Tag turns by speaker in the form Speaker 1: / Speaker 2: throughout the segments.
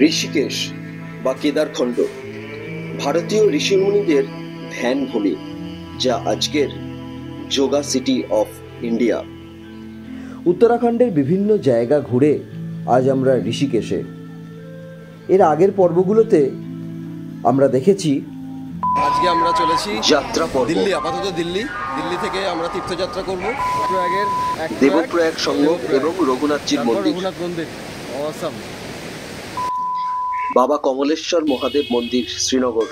Speaker 1: ঋষিকেশ বা কেদারখণ্ড ভারতীয় ঋষিমুনিদের ধ্যান ভূমি, যা আজকের যোগা সিটি অফ ইন্ডিয়া।
Speaker 2: উত্তরাখণ্ডের বিভিন্ন জায়গা ঘুরে আজ আমরা ঋষিকেশে। এর আগের পর্বগুলোতে আমরা দেখেছি
Speaker 3: আজকে আমরা চলেছি
Speaker 1: যাত্রা পর্ব।
Speaker 3: দিল্লি, আপাতত দিল্লি থেকে আমরা তীর্থযাত্রা করব প্রয়াগের
Speaker 1: দেবপ্রয়াগ সঙ্গম এবং রঘুনাথজির মন্দির।
Speaker 3: রঘুনাথ মন্দির অসাম।
Speaker 1: বাবা কমলেশ্বর মহাদেব মন্দির শ্রীনগর।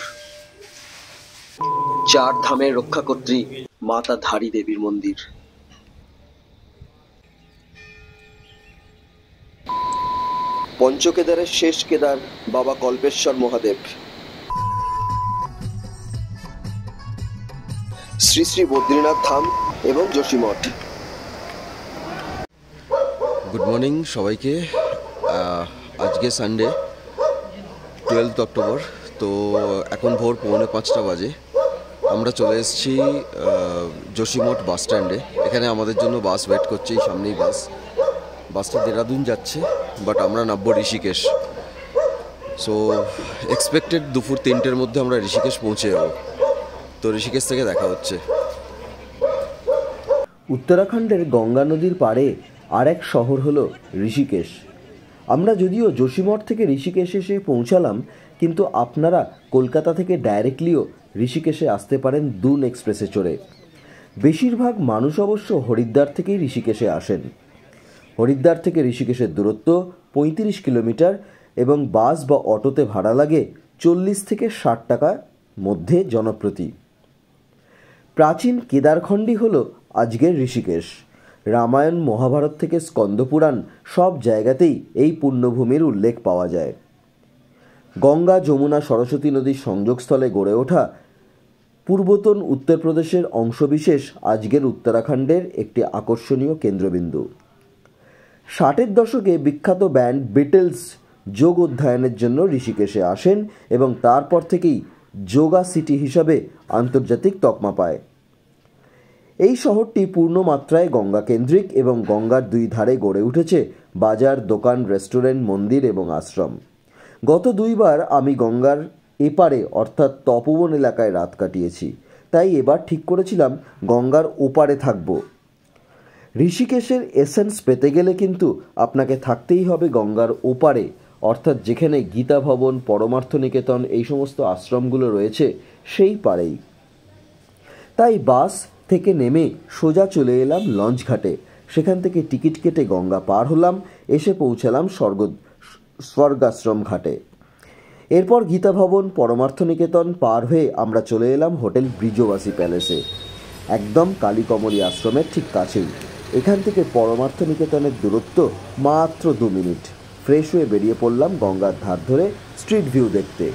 Speaker 1: চার ধামের রক্ষাকর্ত্রী মাতা ধারী দেবীর মন্দির। পঞ্চকেদারের শেষ কেদার বাবা কল্পেশ্বর মহাদেব। শ্রী শ্রী বদ্রীনাথ ধাম এবং যোশীমঠ।
Speaker 3: গুড মর্নিং সবাইকে। আজকে সানডে 12 অক্টোবর। তো এখন ভোর 4:45 বাজে। আমরা চলে এসেছি যোশীমঠ বাস স্ট্যান্ডে। এখানে আমাদের জন্য বাস ওয়েট করছে, এই সামনেই বাসটা দেরাদুন যাচ্ছে, বাট আমরা নামবো ঋষিকেশ। সো এক্সপেক্টেড দুপুর 3টের মধ্যে আমরা ঋষিকেশ পৌঁছে যাবো। তো ঋষিকেশ থেকে দেখা হচ্ছে।
Speaker 2: উত্তরাখণ্ডের গঙ্গা নদীর পাড়ে আর এক শহর হলো ঋষিকেশ। আমরা যদিও যোশীমঠ থেকে ঋষিকেশে এসে পৌঁছালাম, কিন্তু আপনারা কলকাতা থেকে ডাইরেক্টলিও ঋষিকেশে আসতে পারেন দুন এক্সপ্রেসে চড়ে। বেশিরভাগ মানুষ অবশ্য হরিদ্বার থেকেই ঋষিকেশে আসেন। হরিদ্বার থেকে ঋষিকেশের দূরত্ব 35 কিলোমিটার এবং বাস বা অটোতে ভাড়া লাগে 40 থেকে 60 টাকা মধ্যে জনপ্রতি। প্রাচীন কেদারখণ্ডই হল আজকের ঋষিকেশ। রামায়ণ, মহাভারত থেকে স্কন্দপুরাণ সব জায়গাতেই এই পুণ্যভূমির উল্লেখ পাওয়া যায়। গঙ্গা, যমুনা, সরস্বতী নদীর সংযোগস্থলে গড়ে ওঠা পূর্বতন উত্তরপ্রদেশের অংশবিশেষ আজকের উত্তরাখণ্ডের একটি আকর্ষণীয় কেন্দ্রবিন্দু। 60-এর দশকে বিখ্যাত ব্যান্ড বিটলস যোগ অধ্যয়নের জন্য ঋষিকেশে আসেন এবং তারপর থেকেই যোগা সিটি হিসাবে আন্তর্জাতিক তকমা পায়। এই শহরটি পূর্ণ মাত্রায় গঙ্গা কেন্দ্রিক এবং গঙ্গার দুই ধারে গড়ে উঠেছে বাজার, দোকান, রেস্টুরেন্ট, মন্দির এবং আশ্রম। গত 2 বার আমি গঙ্গার এপারে অর্থাৎ তপোবন এলাকায় রাত কাটিয়েছি, তাই এবার ঠিক করেছিলাম গঙ্গার ওপারে থাকব। ঋষিকেশের এসেন্স পেতে গেলে কিন্তু আপনাকে থাকতেই হবে গঙ্গার ওপারে, অর্থাৎ যেখানে গীতা ভবন, পরমার্থ নিকেতন এই সমস্ত আশ্রমগুলো রয়েছে সেই পারেই। তাই বাস থেকে নেমে সোজা চলে এলাম লঞ্চ ঘাটে। সেখান থেকে টিকিট কেটে গঙ্গা পার হলাম, এসে পৌঁছালাম স্বর্গাশ্রম ঘাটে। এরপর গীতা ভবন, পরমার্থ নিকেতন পার হয়ে আমরা চলে এলাম হোটেল ব্রিজবাসী প্যালেসে, একদম কালীকমলী আশ্রমের ঠিক কাছেই। এখান থেকে পরমার্থ নিকেতনের দূরত্ব মাত্র 2 মিনিট। ফ্রেশ হয়ে বেরিয়ে পড়লাম গঙ্গার ধার ধরে স্ট্রিট ভিউ দেখতে।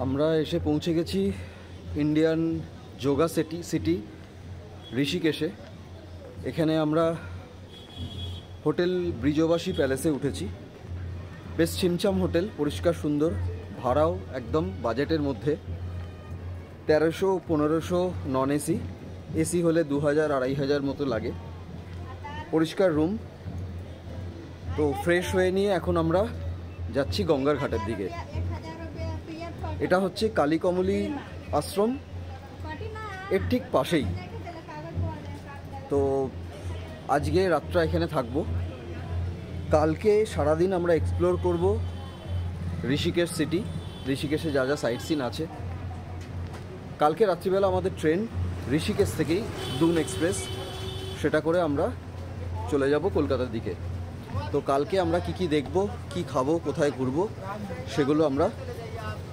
Speaker 3: আমরা এসে পৌঁছে গেছি ইন্ডিয়ান যোগা সিটি ঋষিকেশে। এখানে আমরা হোটেল ব্রিজবাসী প্যালেসে উঠেছি। বেশ ছিমছাম হোটেল, পরিষ্কার সুন্দর, ভাড়াও একদম বাজেটের মধ্যে। 1300-1500 নন এসি, এসি হলে 2000-2500 মতো লাগে। পরিষ্কার রুম। তো ফ্রেশ হয়ে নিয়ে এখন আমরা যাচ্ছি গঙ্গার ঘাটের দিকে। এটা হচ্ছে কালীকমলী আশ্রম, এর ঠিক পাশেই। তো আজকে রাতটা এখানে থাকবো। কালকে সারাদিন আমরা এক্সপ্লোর করব ঋষিকেশ সিটি, ঋষিকেশে যা যা সাইট সিন আছে। কালকে রাত্রিবেলা আমাদের ট্রেন ঋষিকেশ থেকেই দুন এক্সপ্রেস, সেটা করে আমরা চলে যাব কলকাতার দিকে। তো কালকে আমরা কি দেখব, কি খাবো, কোথায় ঘুরবো, সেগুলো আমরা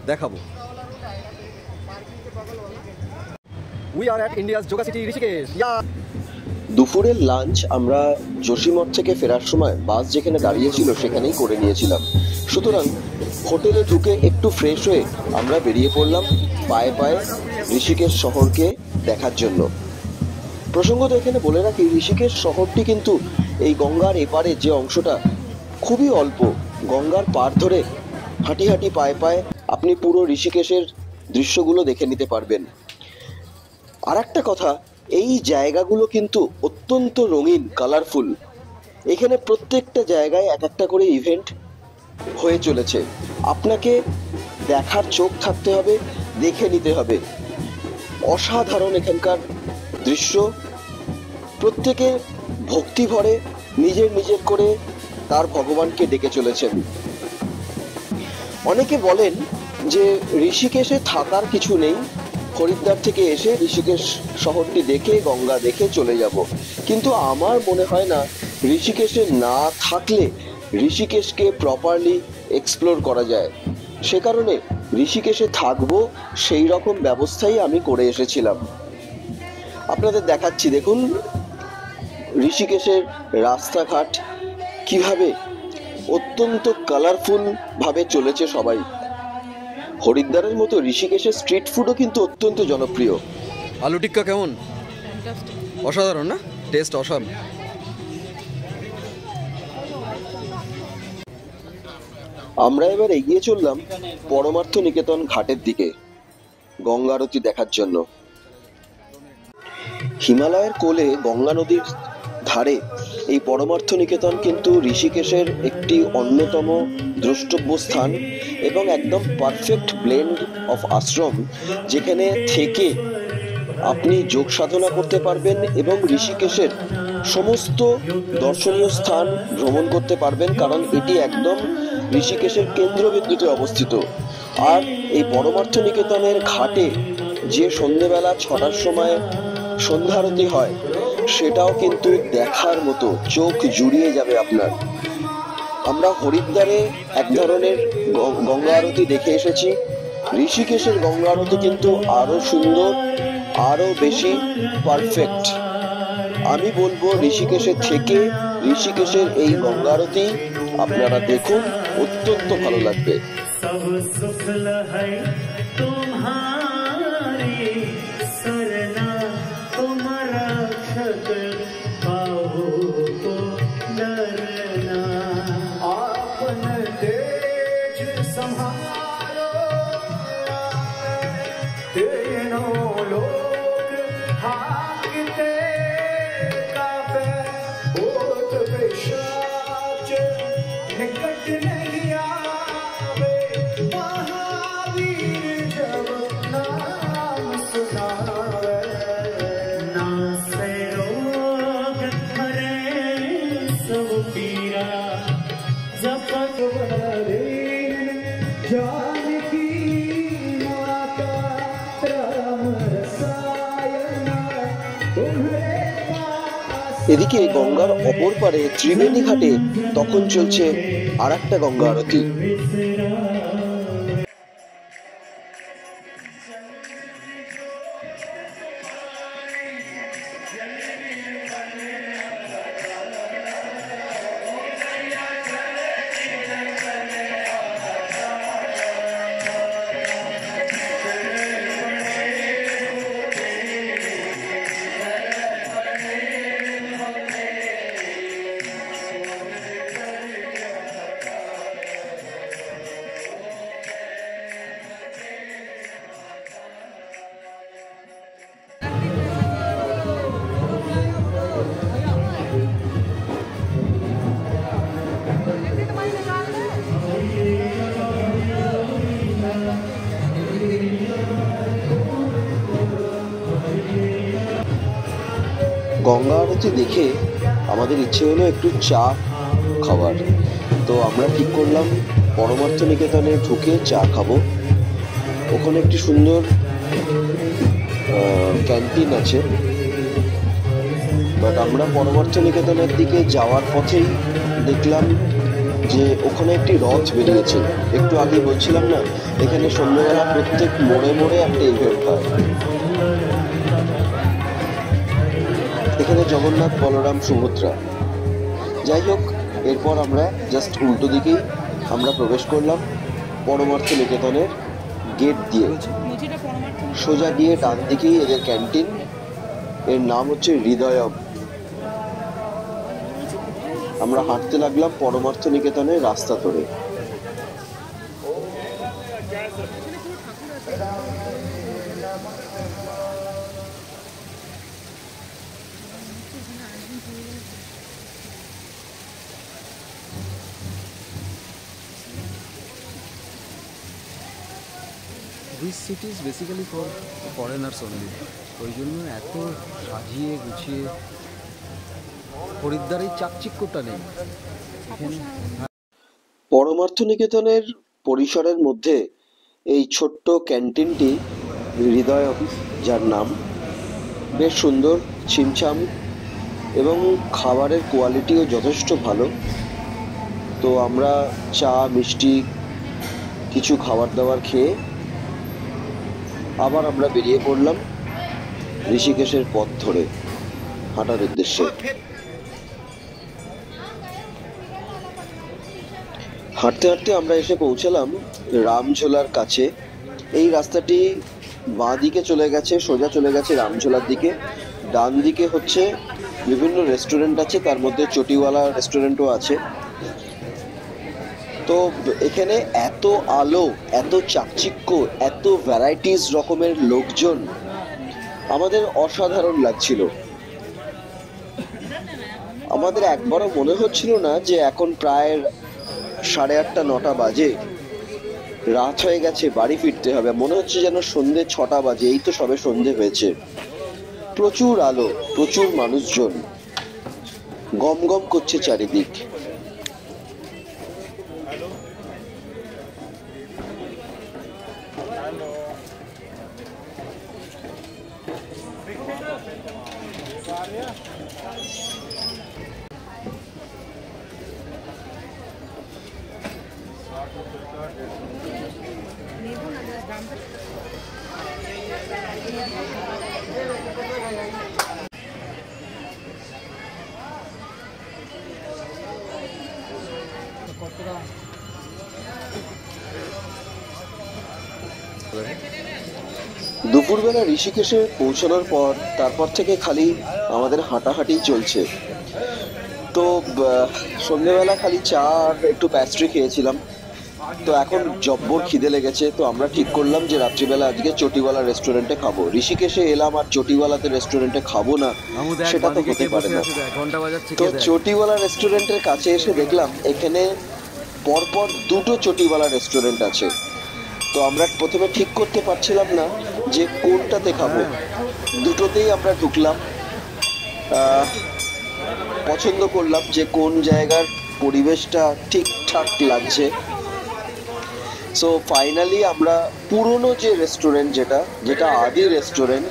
Speaker 3: দেখাবো। We are at India's Yoga City, Rishikesh.
Speaker 1: দুপুরের লাঞ্চ আমরা যোশীমঠ থেকে ফেরার সময় বাস যেখানে দাঁড়িয়েছিল সেখানেই করে নিয়েছিলাম। সুতরাং হোটেলে ঢুকে একটু ফ্রেশ হয়ে আমরা বেরিয়ে পড়লাম পায়ে পায়ে ঋষিকেশ শহরকে দেখার জন্য। প্রসঙ্গত এখানে বলে রাখি, ঋষিকেশ শহরটি কিন্তু এই গঙ্গার এপারে যে অংশটা খুবই অল্প। গঙ্গার পার ধরে হাঁটি হাঁটি পায়ে পায়ে আপনি পুরো ঋষিকেশের দৃশ্যগুলো দেখে নিতে পারবেন। আর একটা কথা, এই জায়গাগুলো কিন্তু অত্যন্ত রঙিন, কালারফুল। এখানে প্রত্যেকটা জায়গায় এক একটা করে ইভেন্ট হয়ে চলেছে। আপনাকে দেখার চোখ থাকতে হবে, দেখে নিতে হবে। অসাধারণ এখানকার দৃশ্য। প্রত্যেকে ভক্তি ভরে নিজের নিজের করে তার ভগবানকে ডেকে চলেছেন। অনেকে বলেন যে ঋষিকেশে থাকার কিছু নেই, হরিদ্বার থেকে এসে ঋষিকেশ শহরটি দেখে গঙ্গা দেখে চলে যাব, কিন্তু আমার মনে হয় না ঋষিকেশে না থাকলে ঋষিকেশকে প্রপারলি এক্সপ্লোর করা যায়। সে কারণে ঋষিকেশে থাকবো সেই রকম ব্যবস্থাই আমি করে এসেছিলাম। আপনাদের দেখাচ্ছি, দেখুন ঋষিকেশের রাস্তাঘাট কিভাবে অত্যন্ত কালারফুল ভাবে চলেছে সবাই। হরিদ্বারের মতো ঋষিকেশের স্ট্রিট ফুডও কিন্তু অত্যন্ত জনপ্রিয়।
Speaker 3: আলু টিক্কা কেমন? অসাধারণ না? Test awesome.
Speaker 1: আমরা এবার এগিয়ে চললাম পরমার্থ নিকেতন ঘাটের দিকে গঙ্গা আরতি দেখার জন্য। হিমালয়ের কোলে গঙ্গা নদীর ধারে এই পরমার্থ নিকেতন কিন্তু ঋষিকেশের একটি অন্যতম দ্রষ্টব্য স্থান এবং একদম পারফেক্ট ব্লেন্ড অফ আশ্রম, যেখানে থেকে আপনি যোগ সাধনা করতে পারবেন এবং ঋষিকেশের সমস্ত দর্শনীয় স্থান ভ্রমণ করতে পারবেন, কারণ এটি একদম ঋষিকেশের কেন্দ্রবিন্দুতে অবস্থিত। আর এই পরমার্থ নিকেতনের ঘাটে যে সন্ধ্যেবেলা 6টার সময় সন্ধ্যা আরতি হয়, সেটাও কিন্তু দেখার মতো, চোখ জুড়িয়ে যাবে আপনার। আমরা হরিদ্বারে এক ধরনের গঙ্গা আরতি দেখে এসেছি, ঋষিকেশের গঙ্গা আরতি কিন্তু আরো সুন্দর, আরো বেশি পারফেক্ট। আমি বলবো ঋষিকেশে থেকে ঋষিকেশের এই গঙ্গা আরতি আপনারা দেখুন, অত্যন্ত ভালো লাগবে। এদিকে গঙ্গার অপর পারে ত্রিবেণী ঘাটে তখন চলছে আর একটা গঙ্গা আরতি। গঙ্গা আরতি দেখে আমাদের ইচ্ছে হলো একটু চা খাবার, তো আমরা ঠিক করলাম পরমার্থ নিকেতনে ঢুকে চা খাবো। ওখানে একটি সুন্দর ক্যান্টিন আছে, বাট আমরা পরমার্থ নিকেতনের দিকে যাওয়ার পথেই দেখলাম যে ওখানে একটি রথ বেরিয়েছে। একটু আগে বলছিলাম না, এখানে সন্ধ্যেবেলা প্রত্যেক মোড়ে মোড়ে একটা ইভেন্ট হয়। এখানে জগন্নাথ, বলরাম, সুভদ্রা। যাই হোক, এরপর আমরা জাস্ট উল্টো দিকেই আমরা প্রবেশ করলাম পরমার্থ নিকেতনের গেট দিয়ে। সোজা গিয়ে ডান দিকেই এদের ক্যান্টিন, এর নাম হচ্ছে হৃদয়ম। আমরা হাঁটতে লাগলাম পরমার্থ নিকেতনের রাস্তা ধরে।
Speaker 3: This city is basically for foreigners only, ওই জন্য এত সাজিয়ে গুছিয়ে খরিদ্দারের চাকচিক্যটা নেই এখানে।
Speaker 1: পরমার্থ নিকেতনের পরিসরের মধ্যে এই ছোট্ট ক্যান্টিনটি হৃদয় অফিস, যার নাম, বেশ সুন্দর, ছিমছাম এবং খাবারের কোয়ালিটিও যথেষ্ট ভালো। তো আমরা চা, মিষ্টি, কিছু খাবার দাবার খেয়ে আবার আমরা বেরিয়ে পড়লাম ঋষিকেশের পথ ধরে হাঁটার উদ্দেশ্যে। হাঁটতে হাঁটতে আমরা এসে পৌঁছালাম রামঝোলার কাছে। এই রাস্তাটি বাঁ দিকে চলে গেছে, সোজা চলে গেছে রামঝোলার দিকে। ডান দিকে হচ্ছে বিভিন্ন রেস্টুরেন্ট আছে, তার মধ্যে চটিওয়ালা রেস্টুরেন্টও আছে। তো এখানে এত আলো, এত চাকচিক্য, এত ভ্যারাইটিস রকমের লোকজন, আমাদের অসাধারণ লাগছিল। আমাদের একবারও মনে হচ্ছিল না যে এখন প্রায় 8:30 9টা বাজে, রাত হয়ে গেছে, বাড়ি ফিরতে হবে। মনে হচ্ছে যেন সন্ধে 6টা বাজে, এই তো সবে সন্ধে হয়েছে। প্রচুর আলো, প্রচুর মানুষজন, গম গম করছে চারিদিক। দুপুরবেলা ঋষিকেশে পৌঁছানোর পর তারপর থেকে খালি আমাদের হাঁটাহাঁটি চলছে। তো সন্ধ্যেবেলা খালি চা আর একটু প্যাস্ট্রি খেয়েছিলাম। তো এখন জব্বর খিদে লেগেছে, তো আমরা ঠিক করলাম যে রাত্রিবেলা আজকে চটিওয়ালা রেস্টুরেন্টে খাবো। ঋষিকেশে এলাম আর চটিওয়ালাতে রেস্টুরেন্টে খাবো না, সেটা তো হতে পারে না। তো চটিওয়ালা রেস্টুরেন্টের কাছে এসে দেখলাম এখানে পরপর 2টো চটিওয়ালা রেস্টুরেন্ট আছে। তো আমরা প্রথমে ঠিক করতে পারছিলাম না যে কোনটাতে খাবো। দুটোতেই আমরা ঢুকলাম, পছন্দ করলাম যে কোন জায়গার পরিবেশটা ঠিকঠাক লাগছে। সো ফাইনালি আমরা পুরনো যে রেস্টুরেন্ট, যেটা আদি রেস্টুরেন্ট,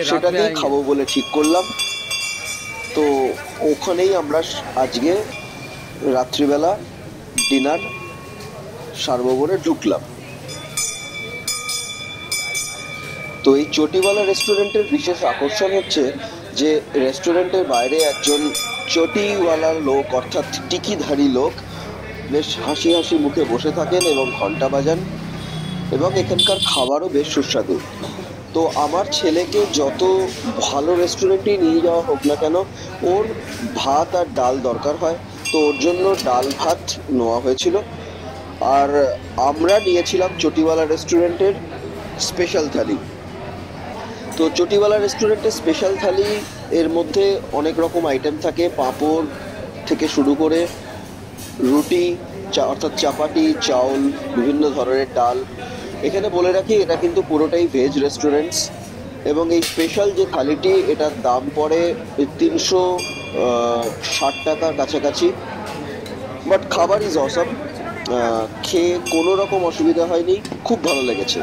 Speaker 1: সেটাতেই খাবো বলে ঠিক করলাম। তো ওখানেই আমরা আজকে রাত্রিবেলা ডিনার সারবো বলে ঢুকলাম। তো এই চটিওয়ালা রেস্টুরেন্টের বিশেষ আকর্ষণ হচ্ছে যে রেস্টুরেন্টের বাইরে একজন চটিওয়ালা লোক, অর্থাৎ টিকিধারী লোক, বেশ হাসি হাসি মুখে বসে থাকেন এবং ঘন্টা বাজান, এবং এখানকার খাবারও বেশ সুস্বাদু। তো আমার ছেলেকে যত ভালো রেস্টুরেন্টেই নিয়ে যাওয়া হোক না কেন, ওর ভাত আর ডাল দরকার হয়। তো ওর জন্য ডাল ভাত নেওয়া হয়েছিল। আর আমরা নিয়েছিলাম চটিওয়ালা রেস্টুরেন্টের স্পেশাল থালি। তো চটিওয়ালা রেস্টুরেন্টের স্পেশাল থালি এর মধ্যে অনেক রকম আইটেম থাকে, পাঁপড় থেকে শুরু করে রুটি, অর্থাৎ চাপাটি, চাউল, বিভিন্ন ধরনের ডাল। এখানে বলে রাখি এটা কিন্তু পুরোটাই ভেজ রেস্টুরেন্টস, এবং এই স্পেশাল যে থালিটি, এটার দাম পড়ে 360 টাকার কাছাকাছি। বাট খাবার ইজ অসাম, খেয়ে কোনো রকম অসুবিধা হয়নি, খুব ভালো লেগেছে।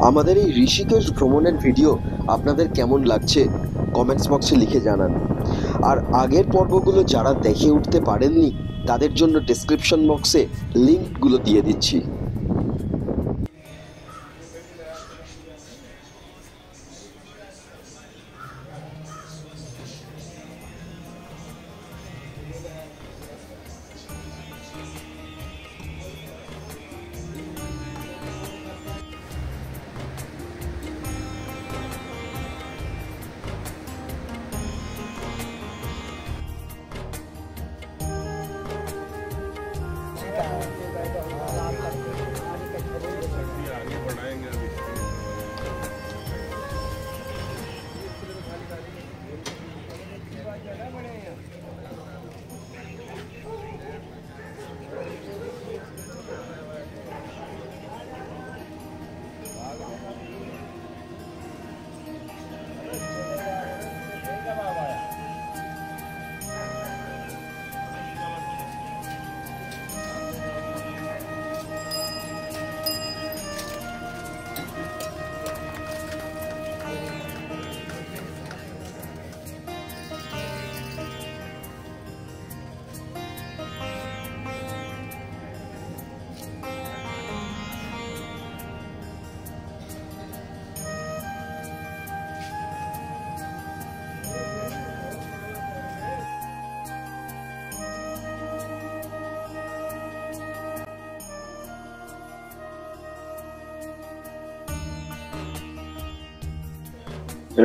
Speaker 1: আমাদের এই ঋষিকেশ ভ্রমণের ভিডিও আপনাদের কেমন লাগছে কমেন্টস বক্সে লিখে জানান। আর আগের পর্বগুলো যারা দেখে উঠতে পারেননি তাদের জন্য ডেসক্রিপশন বক্সে লিঙ্কগুলো দিয়ে দিচ্ছি।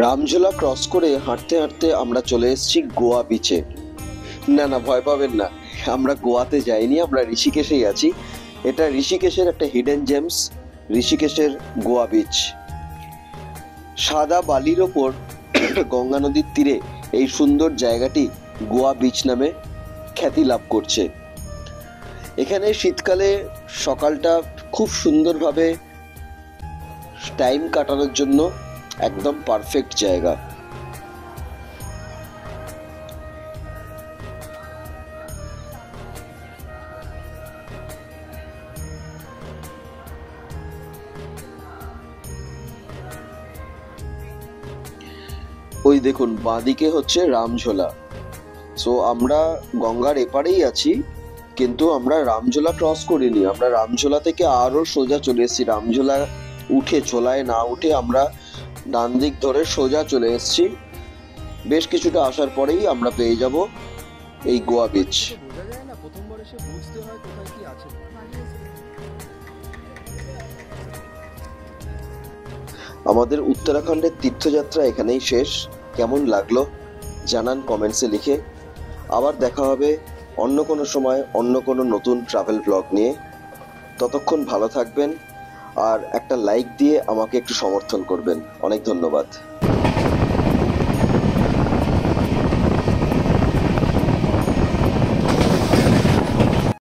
Speaker 1: রামঝোলা ক্রস করে হাঁটতে হাঁটতে আমরা চলে এসেছি গোয়া বিচে। না ভয় পাবেন না, আমরা গোয়াতে যাইনি, আমরা ঋষিকেশেই আছি। এটা ঋষিকেশের একটা হিডেন জেমস, ঋষিকেশের গোয়া বিচ। সাদা বালির ওপর গঙ্গা নদীর তীরে এই সুন্দর জায়গাটি গোয়া বিচ নামে খ্যাতি লাভ করছে। এখানে শীতকালে সকালটা খুব সুন্দরভাবে টাইম কাটানোর জন্য একদম পারফেক্ট জায়গা। ওই দেখুন বাঁদিকে হচ্ছে রামঝোলা। সো আমরা গঙ্গার এপারেই আছি, কিন্তু আমরা রামঝোলা ক্রস করিনি। আমরা রামঝোলা থেকে আরো সোজা চলে এসেছি। রামঝোলা উঠে ঝোলায় না উঠে আমরা ডান দিক ধরে সোজা চলে এসেছি। বেশ কিছুটা আসার পরেই আমরা পেয়ে যাব এই গোয়া বিচ।
Speaker 3: বোঝা যায় না, প্রথমবার এসে বুঝতে হয় কোথায় কি আছে।
Speaker 1: আমাদের উত্তরাখণ্ডের তীর্থযাত্রা এখানেই শেষ। কেমন লাগলো জানান কমেন্টসে লিখে। আবার দেখা হবে অন্য কোনো সময় অন্য কোনো নতুন ট্রাভেল ব্লগ নিয়ে। ততক্ষণ ভালো থাকবেন আর একটা লাইক দিয়ে আমাকে একটু সমর্থন করবেন। অনেক ধন্যবাদ।